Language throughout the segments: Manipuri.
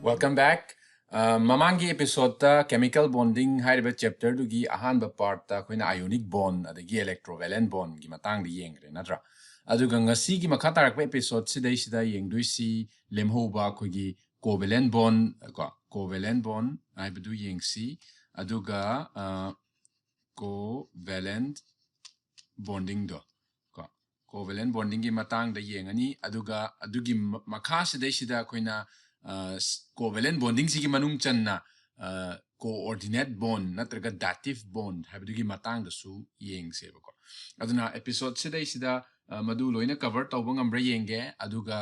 Welcome back. Mamangi episode ta chemical bonding haiba chapter du gi ahanba part ta koina ionic bond adagi electrovalent bond gi matang di yengre natra. Aduga ngasi gi makha tarakpa episode sidai sida yengdui si lemhoba kogi covalent bond covalent bond haiba du yengsi aduga covalent bonding do covalent bonding gi matang da yengani aduga adugi makha sidai sida koina covalent bonding sigi manung channa coordinate bond natraga dative bond habidugi matang da su yeng seba ko aduna episode sidai sida madu loina cover tawba ngamra yenge aduga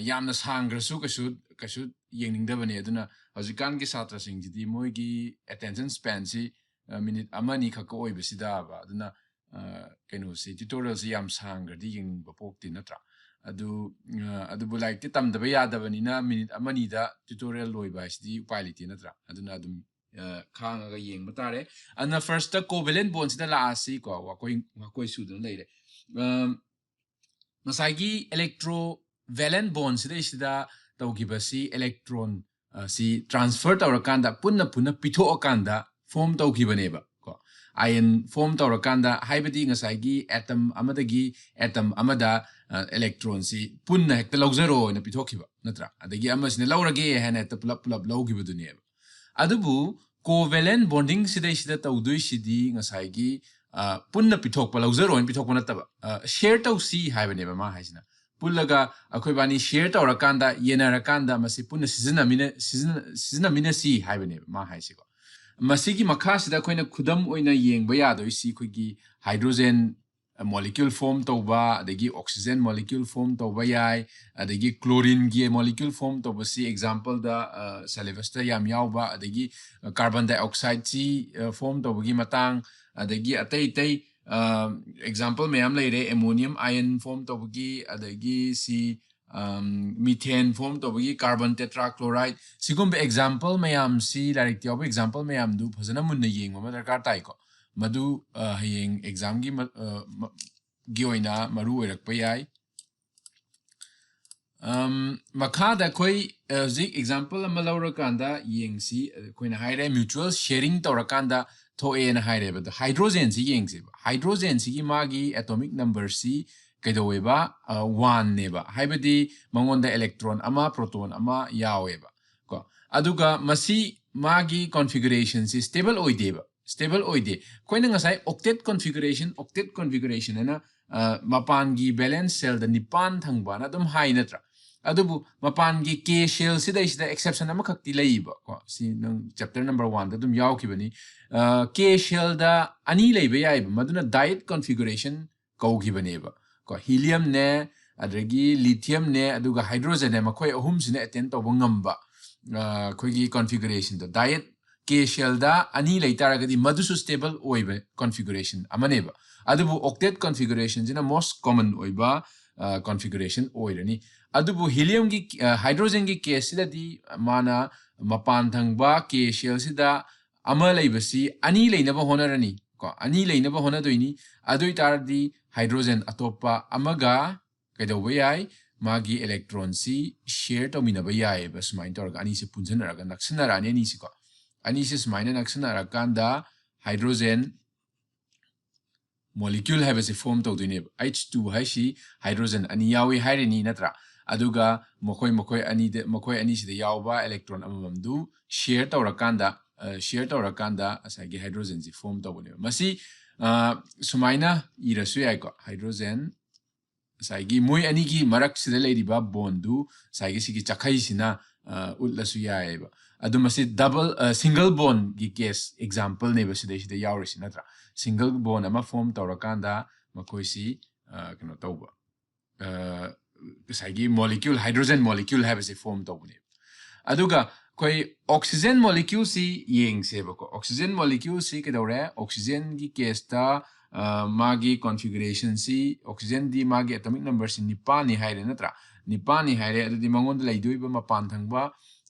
yamna sangra su kasu yengning da bane aduna hojikan gi satra sing jidi moi gi attention span si minute amani khaka oi besida ba aduna kenu si tutorial si yam sangra di yeng bapok ti natra adu bulai ti tam da ya da bani na minute amani da tutorial loi ba di pilot natra aduna adum khang ga yeng matare ana first ta covalent bonds da la asi ko wa koi su dun leire masagi electrovalent bonds da isida tawgibasi electron si transfer tawrakanda punna pitho akanda form tawgibaneba ko ion form tawrakanda haibadi ngasagi atom amadagi atom amada electron si punna hekta lawzaro na pithokiba natra adagi amasne lawrage hena ta pulap lawgiba duneba adubu covalent bonding sida tawdui sidi ngasagi punna pithokpa lawzaro in pithokpa nataba share taw si haibaneba ma haisina pullaga akhoi bani share tawrakanda yenarakanda masi punna sizina mina si haibaneba ma haisiko masigi makha sida khoina khudam oina yengba yadoi si khogi hydrogen molecule form tawba adagi oxygen molecule form tawba yai adagi chlorine gi molecule form tawba si example da salivasta yam yawba adagi carbon dioxide si form tawba gi matang adagi atei example mayam leire ammonium ion form tawba gi adagi si methane form tawba gi carbon tetrachloride sigumbe example mayam si direct yawba example mayam du phajana munna yengba ma darkar tai ko madu hayeng exam gi oina maru oirakpa yai makha da koi zik example ama laurakanda yengsi koina haire mutual sharing tawrakanda thoe na haire ba hydrogen si yengsi hydrogen si gi magi atomic number si kaidoweba 1 neba haibadi mangonda electron ama proton ama yaweba ko aduga masi magi configuration si stable oideba stable oide koina ngasai octet configuration na mapangi balance cell da nipan thangba na dum hai natra adubu mapangi k shell sida exception ama khakti leiba ko si nang chapter number 1 da dum yaw kibani k shell da ani leiba yai maduna diet configuration kau kibani ba ko helium ne adagi lithium ne aduga hydrogen ne makhoi ahum sine attend to ngamba khoigi configuration da diet K shell da ani leitaragadi madusu stable oiba configuration amaneba adubu octet configuration jina most common oiba configuration oirani adubu helium gi hydrogen gi case sidadi mana mapan thangba K shell sida ama leibasi ani leinaba honarani ko ani leinaba honadoini adui tardi hydrogen atopa amaga kaidoba yai magi electron si share to minaba yai basmain torga ani se punjanaraga naksanarani ani si ko Anisis minor action arakanda hydrogen molecule have a form to the H2 haishi hydrogen ani yawi haireni natra aduga mokoi anis the yawba electron amamdu share taurakanda asagi hydrogen si form to masi sumaina irasu yaiko hydrogen sagi moi anigi marak sida ladiba bondu sagi sigi chakai sina utlasu yaiba adumasi double single bond gi case example ne basida sida yawrisi natra single bond ama form tawrakanda makoisi kano tawba sagi molecule hydrogen molecule have a form tawbune aduga koi oxygen molecule si yeng seba ko oxygen molecule si kedore oxygen gi case ta magi configuration si oxygen di magi atomic number si nipani haire natra nipani haire adu di mangon laidoi ba mapan thangba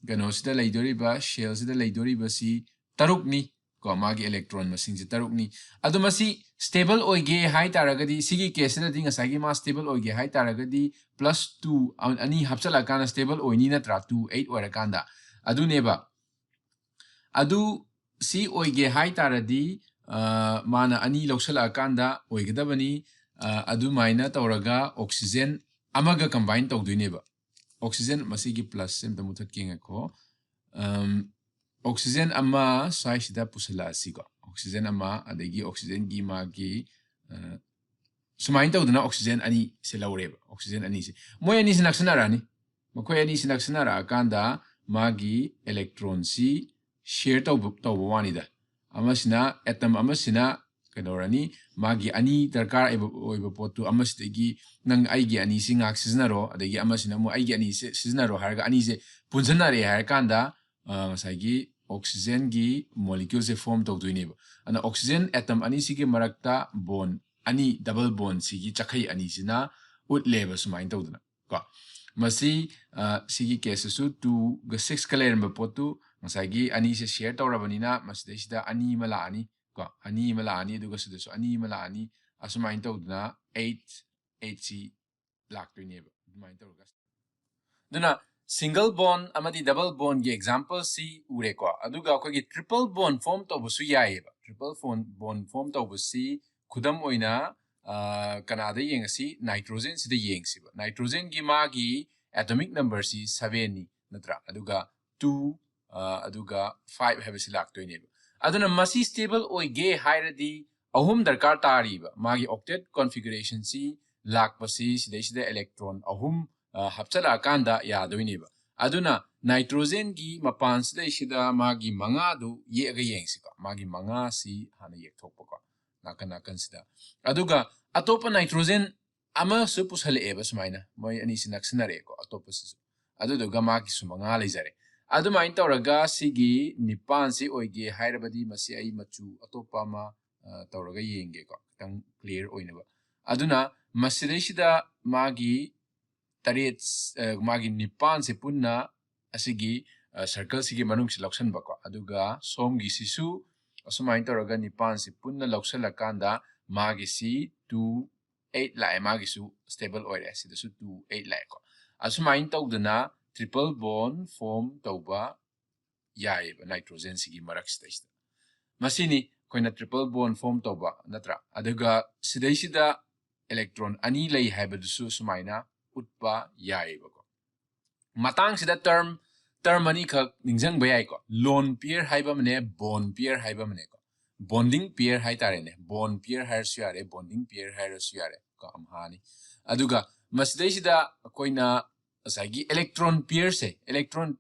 gano sida laidori ba shell sida laidori ba si tarukni ko magi electron masing si tarukni adu masi stable oige hai taragadi sigi case da ding asagi ma stable oige hai taragadi +2 ani hapchala kana stable oini natra 2 8 orakanda aduneba adu si oige hai taradi mana ani loksala kanda oigedabani adu maina tawraga oxygen amaga combine tawduineba oxygen masigi plus sem da muthat kinga ko oxygen ama sai sida pusala asigo oxygen ama adegi oxygen gi magi sumain tawduna oxygen ani se lawreba oxygen ani se moy ani sinaksana rani makoy ani sinaksana ra kanda magi electron si share taw wani da amasina atom amasina kadorani magi ani darkar oiba potu amasitegi nang aigi ani singak siznaro adegi amasina mo aigi ani siznaro harga ani se punjanare harkanda saigi oxygen gi molecule se form tawduineba ana oxygen atom ani sigi marakta bond ani double bond sigi chakai ani sina ut leba sumain tawduna ko masi sigi case su 2 ga 6 kalen ba potu masagi ani se share tawrabanina masida ani mala ani ko ani mala ani duga su so ani mala ani asumain tawduna 8 si laktoineba sumain tawga duna single bond amadi double bond ge example si ure ko aduga ko gi triple bond form tawbusu yaeba triple bond form tawbusi khudam oina kanada yengasi nitrogen sida yengsiba nitrogen gi magi atomic number si 7 ni natra aduga 2 aduga 5 habisi laktoineba aduna masi stable oige hairadi ahum darkar tariba magi octet configuration si lakpasi sida electron ahum hapchala kanda yadoineba aduna nitrogen gi mapan sida magi manga du yega yengsika magi manga si hana yek thokpako nakan sida aduga atopa nitrogen ama su pushale eba sumaina moy ani sinaksinare ko atopa sisu aduga magi sumanga lejare adumain tawraga sigi nipan si oige hairabadi masi ai machu atopa ma tawraga yenge ko tang clear oinaba aduna masidesida magi taret magi nipan se punna asigi circle sigi manung si loksan bako aduga somgi sisu asumain tawraga nipan si punna loksala kanda magi si 2 8 la magi su stable oire sida su 2 8 la ko asumain tawduna triple bond form tawba yaeba nitrogen sigi marak sida masini koina triple bond form tawba natra aduga sidaisida electron ani lay haibadusu sumaina utpa yaeba ko matang sida term ani khak ningjang bayai ko lone pair haiba mane bond pair haiba mane ko bonding pair hai tare ne bond pair hai syare bonding pair hai syare ko amhani aduga masdai sida koina asagi electron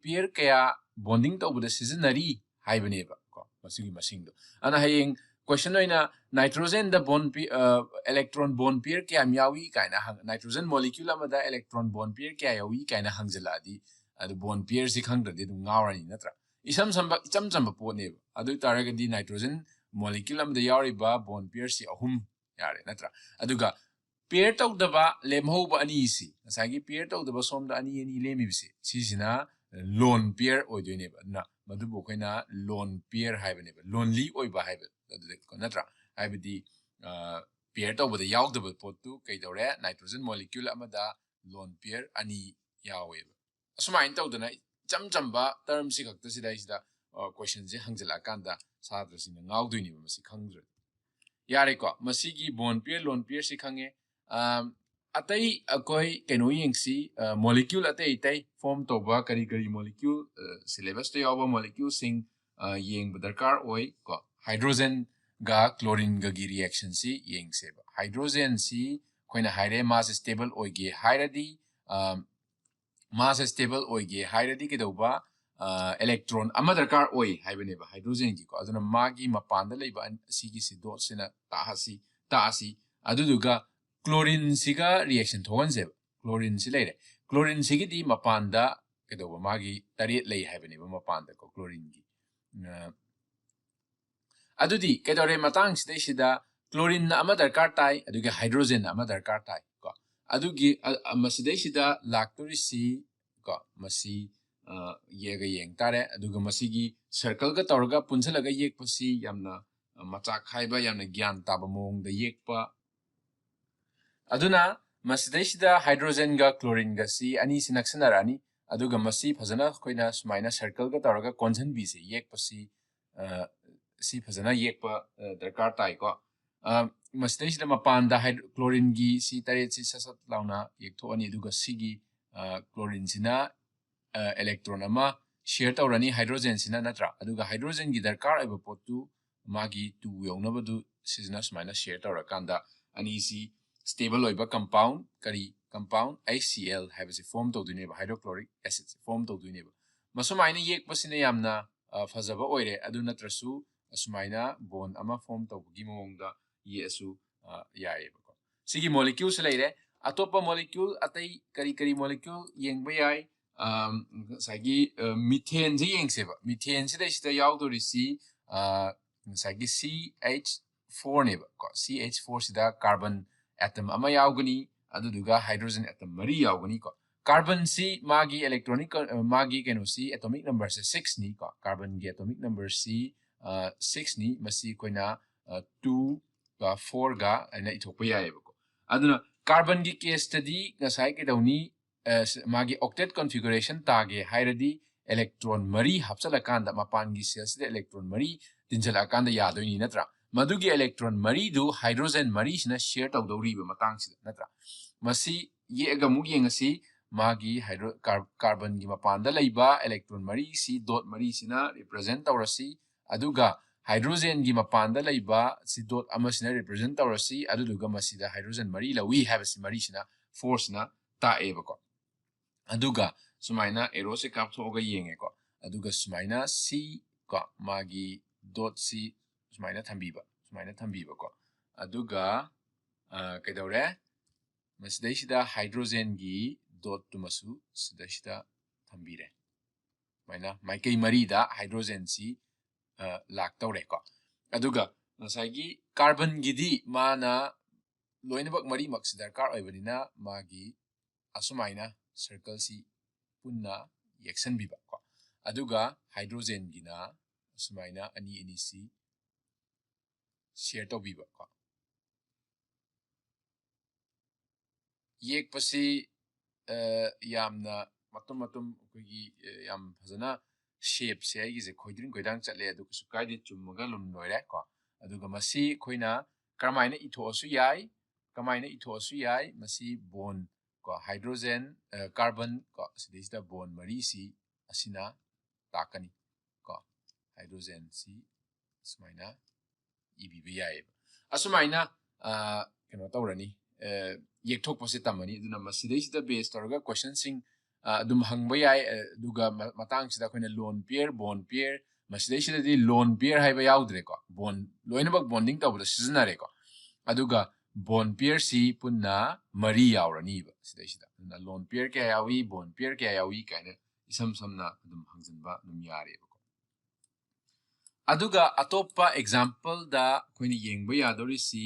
pair kaya bonding tawbuda seasonary haibane ba ko masigi masingdo ana hayeng question oina nitrogen da bond electron bond pair kya miawi kaina nitrogen molecule amada electron bond pair kya yawi kaina hangjaladi adu bond pair si khangdadi du ngawrani natra isam samba pone adu taragadi nitrogen molecule amada yawri ba bond pair si ahum yare natra aduga pair tawdaba lemhoba ani si asagi pair tawdaba somda ani lemi bisi sisina lone pair oidoineba na madubo koina lone pair haibaneba lonely oiba haiba ko natra haibadi pair tawbada yawdaba potu kaidore nitrogen molecule amada lone pair ani yaweba asuma tawdana chamba term si khakta sida question je hangjala kanda sadra sina ngawdoini masi khangdra yare ko masigi bond pair lone pair si khange atai akoi keno yengsi molecule atai form toba kari molecule syllabus to yawa molecule sing yeng darkar oi ko hydrogen ga chlorine ga gi reaction si yeng seba hydrogen si koina haire mass stable oige hairadi mass stable oige hairadi ke doba electron ama darkar oi haibane ba hydrogen gi ko aduna magi mapanda leiba sigi si dot sina ta asi aduduga chlorine siga reaction thogan seba chlorine si leire chlorine sigi di mapanda ke doba magi taret lei haibane ba mapanda ko chlorine gi adudi ke dore matang sida chlorine na ama darkar tai aduga hydrogen na ama darkar tai ko adugi masidai sida lactori si ko masi yega yeng tare aduga masigi circle ga torga punjalaga yekpasi yamna macha khaiba yamna gyan taba mong da yekpa aduna masidai sida hydrogen ga chlorine ga si ani sinaksanarani aduga masi phajana khoina sumaina circle ga taraga conjun bi se yek pasi si phajana yek pa darkar tai ko masdai sida mapan da chlorine gi si tare si sasat launa yek tho ani aduga sigi chlorine sina electron ama share tawrani hydrogen sina natra aduga hydrogen gi darkar aiba potu magi 2 yawnabadu sisna sumaina share tawrakanda ani si stable oiba compound kari compound HCl habisi form tawdune ba hydrochloric acid form tawdune ba masumaina yek pasina yamna fazaba oire adu natrasu sumaina bond ama form tawgi mongda yesu yaeba ko sigi molecules leire atopa molecule atai kari molecule yengba yai sagi methane ji yengseba methane sida sida yaudori si sagi CH4 neba ko CH4 sida carbon atom ama yaugani aduduga hydrogen atom mari yaugani ko carbon si magi electronic magi keno si atomic number se 6 ni ko carbon gi atomic number si 6 ni masi koina 2 ga 4 ga ana ithokpa yaeba ko aduna carbon gi case study ngasai ke dawni magi octet configuration tage hairadi electron mari hapsala kanda mapan gi cells de electron mari tinjala kanda yadoini natra madugi electron mari du hydrogen mari sina share tawdori ba matang sida natra masi yega mu yengasi magi carbon gi mapan da leiba electron mari si dot mari sina represent tawrasi aduga hydrogen gi mapan da leiba si dot amasina represent tawrasi aduduga masida hydrogen mari la we have si mari sina force na ta eba ko aduga sumaina arrow se kapthoga yenge ko aduga sumaina c ko magi dot c sumaina thambiba ko aduga kaidore masdai sida hydrogen gi dot to masu sida sida thambire maina maikai mari da hydrogen si lak tawre ko aduga nasagi carbon gidi mana loinabak mari mak sidarkar oibanina magi asumaina circle si punna yaksan biba ko aduga hydrogen gina sumaina ani si share to biba ko yek pasi yamna matum kogi yam phazana shape se ai je khoidrin goidang chatle adu su kaide chummaga lum noire ko aduga masi khoina karmaina ithosu yai masi bond ko hydrogen carbon ko sidista bond mari si asina takani ko hydrogen si sumaina ibi yai asumaina keno tawrani yekthok pose tamani aduna masidista base torga question sing adum hangba yai duga matang sida khoina lone pair bond pair masidista di lone pair haiba yaudre ko bond loinabak bonding tawda sizinare ko aduga bond pair si punna mari yaurani ba sida na lone pair kya yawi bond pair kya yawi kaina isam samna adum hangjanba dum yare ba ko aduga atopa example da khoini yengba yadori si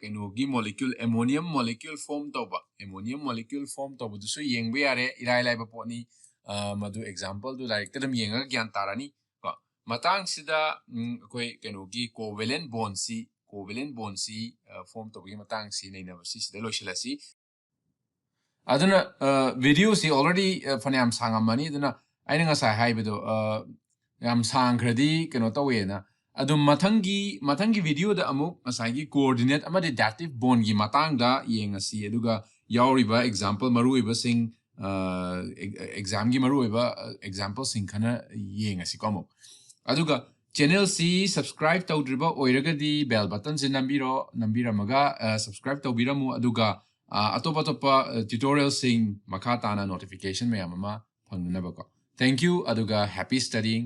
kenogi molecule ammonium molecule form toba du so yengba yare irai lai ba poni madu example du like tadam yenga gyan tarani ko matang sida koi kenogi covalent bond si form toba gi matang si nei na si sida loisilasi aduna video si already phanyam sangamani aduna aina nga sai haibedo yam sangkradi keno tawena adum mathangi video da amuk asagi coordinate amadi dative bond gi matang da yengasi aduga yauriba example maruiba sing exam gi maruiba example sing khana yengasi komo aduga channel si subscribe tawdriba oiragadi bell button se nambiramaga subscribe tawbiramu aduga atopa tutorial sing makha tana notification mayam ama phangnaba ko thank you aduga happy studying